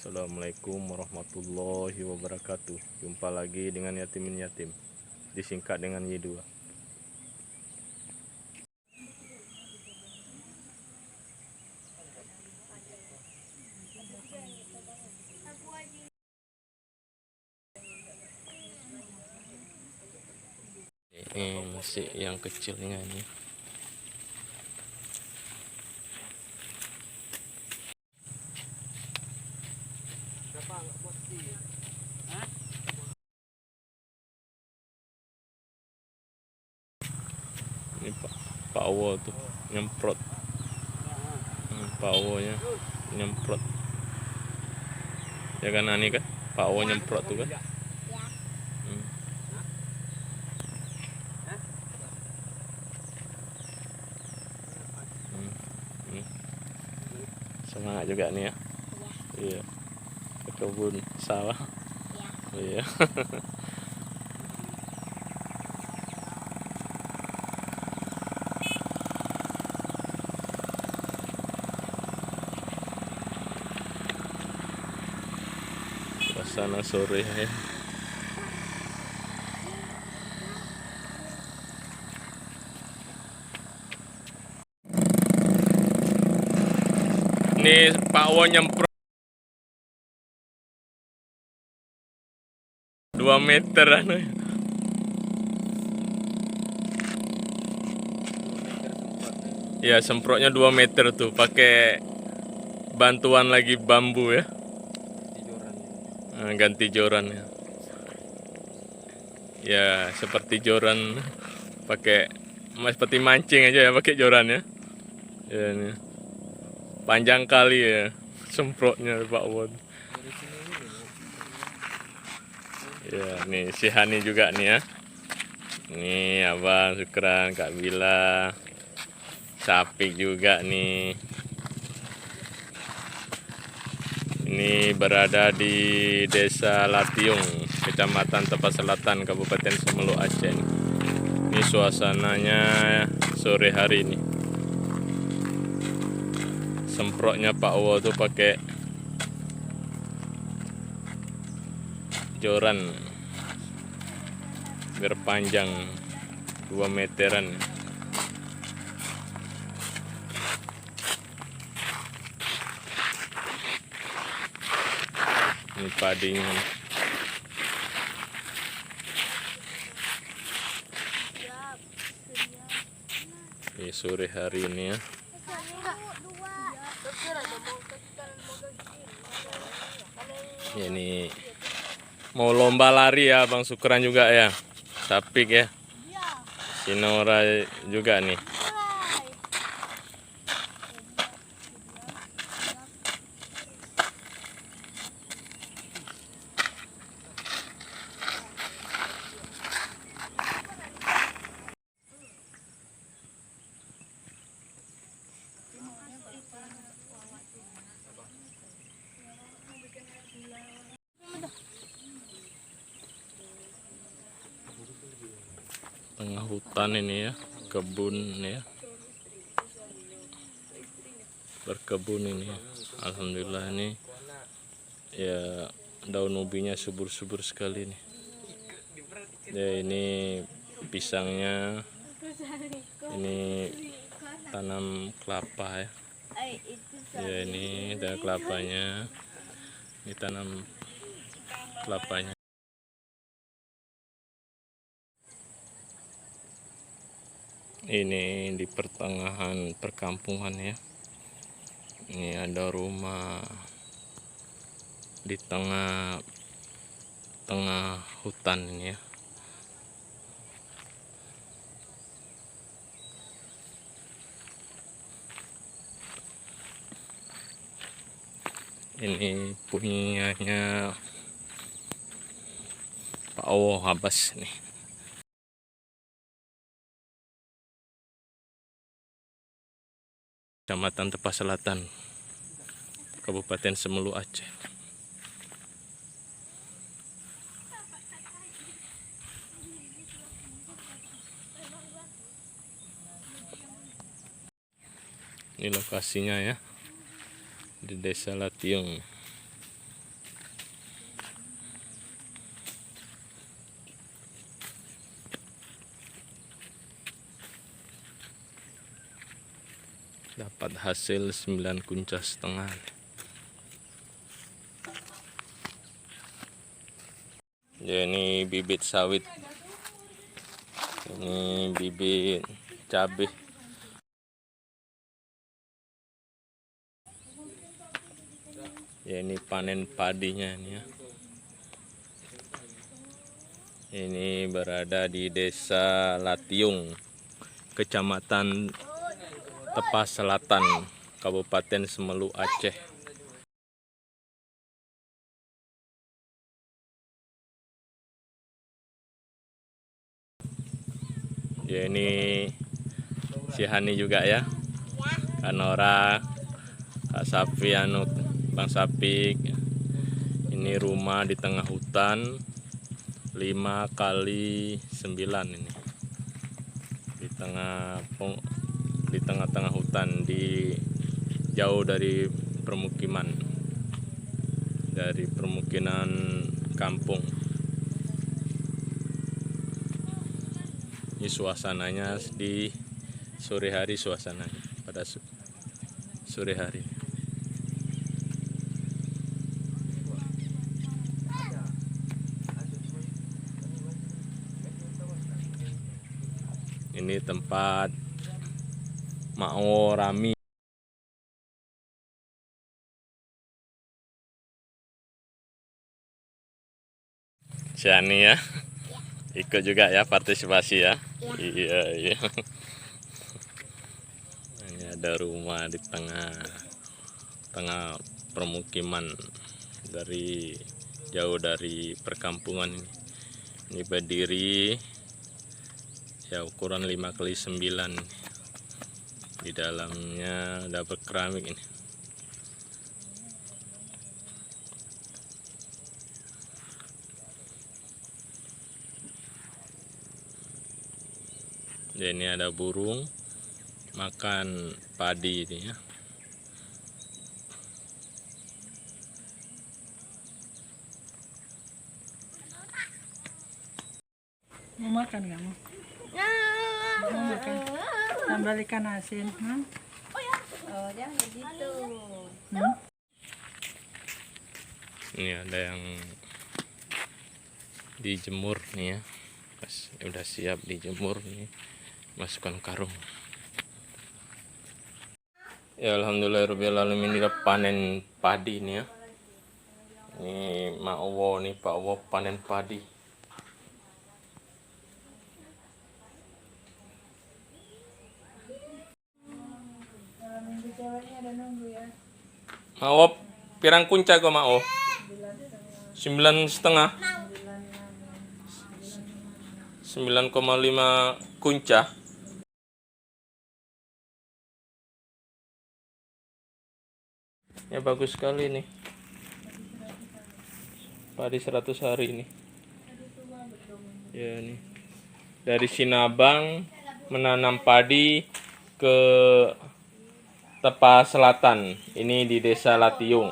Assalamualaikum warahmatullahi wabarakatuh. Jumpa lagi dengan Yatimin Yatim, disingkat dengan Y2. Ini masih yang kecilnya ini. Ini Pak Awo tuh nyemprot. Pak Awonya nyemprot. Ya kan Ani kan? Pak Awo nyemprot tuh kan? Semangat juga nih ya. Iya. Ke kebun sawah. Iya. Suasana sore ya. Ini Pak Awo nyemprot 2 meter anu. Ya, semprotnya 2 meter tuh pakai bantuan lagi bambu ya. Ganti joran ya. Ya, seperti joran pakai seperti mancing aja ya pakai joran ya. Ya ini. Panjang kali ya semprotnya Pak Won. Ya, nih si Hani juga nih ya. Nih Abang Sukran, Kak Bila, Sapik juga nih. Ini berada di Desa Latiung, Kecamatan Tepas Selatan, Kabupaten Semelu, Aceh. Ini suasananya sore hari ini. Semprotnya Pak Wo tuh pakai joran berpanjang 2 meteran. Ini padinya. Ini sore hari ini ya. Ini mau lomba lari ya Bang Sukran juga ya. Sapik ya. Sinora juga nih. Tengah hutan ini ya, kebun ya, berkebun ini ya. Alhamdulillah ini ya, daun ubinya subur-subur sekali nih ya. Ini pisangnya, ini tanam kelapa ya. Ya ini ada kelapanya, ini tanam kelapanya. Ini di pertengahan perkampungan ya. Ini ada rumah di tengah hutan ini ya. Ini punyanya Pak Awo Habas nih. Kecamatan Tepas Selatan, Kabupaten Semelu, Aceh. Ini lokasinya ya, di Desa Latiung. Dapat hasil 9 kunca setengah. Ya, ini bibit sawit, ini bibit cabai. Ya, ini panen padinya ini ya. Ini berada di Desa Latiung, Kecamatan Tepas Selatan, Kabupaten Semelu, Aceh. Ya, ini si Hani juga ya, Kak Nora, Kak Sapi, Bang Sapik. Ini rumah di tengah hutan, 5x9 ini, di tengah-tengah hutan, di jauh dari permukiman kampung. Ini suasananya di sore hari, suasananya pada sore hari. Ini tempat Ma'o Rami. Siani ya, ikut juga ya, partisipasi ya. Iya. Ini ada rumah di tengah permukiman, jauh dari perkampungan ini. Ini berdiri ya ukuran 5x9. Di dalamnya ada keramik ini. Dan ini ada burung makan padi ini ya. Mau makan nggak mau? Mau makan? Tambah ikan asin, Oh, jangan begitu. Ini ada yang dijemur nih ya. Pas udah siap dijemur nih, masukkan karung. Ya, alhamdulillahirobbilalamin, ini panen padi nih ya. Ini Mak Owo nih, Pak Owo panen padi. Mak Owo pirang kunca kok Mak Owo? 9,5. 9,5 kunca. Ya, bagus sekali nih. Padi 100 hari ini. Ya, nih. Dari Sinabang menanam padi ke Tepas Selatan. Ini di Desa Latiung.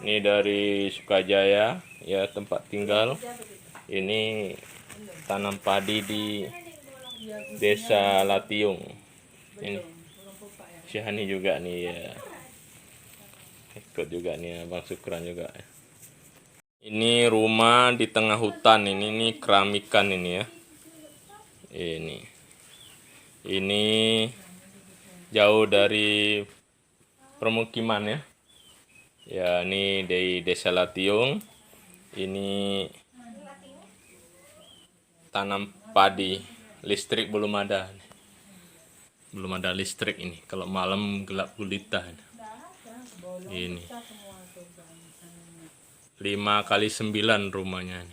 Ini dari Sukajaya ya, tempat tinggal. Ini tanam padi di Desa Latiung. Ini si Hani juga nih ya. Ikut juga nih ya, Bang Sukran juga. Ini rumah di tengah hutan, ini keramikan ini ya. Ini jauh dari permukiman ya. Ya, ini dari Desa Latiung. Ini tanam padi, listrik belum ada. Belum ada listrik ini. Kalau malam gelap gulita. Ini 5x9 rumahnya.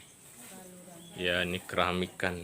Ya, ini keramikan.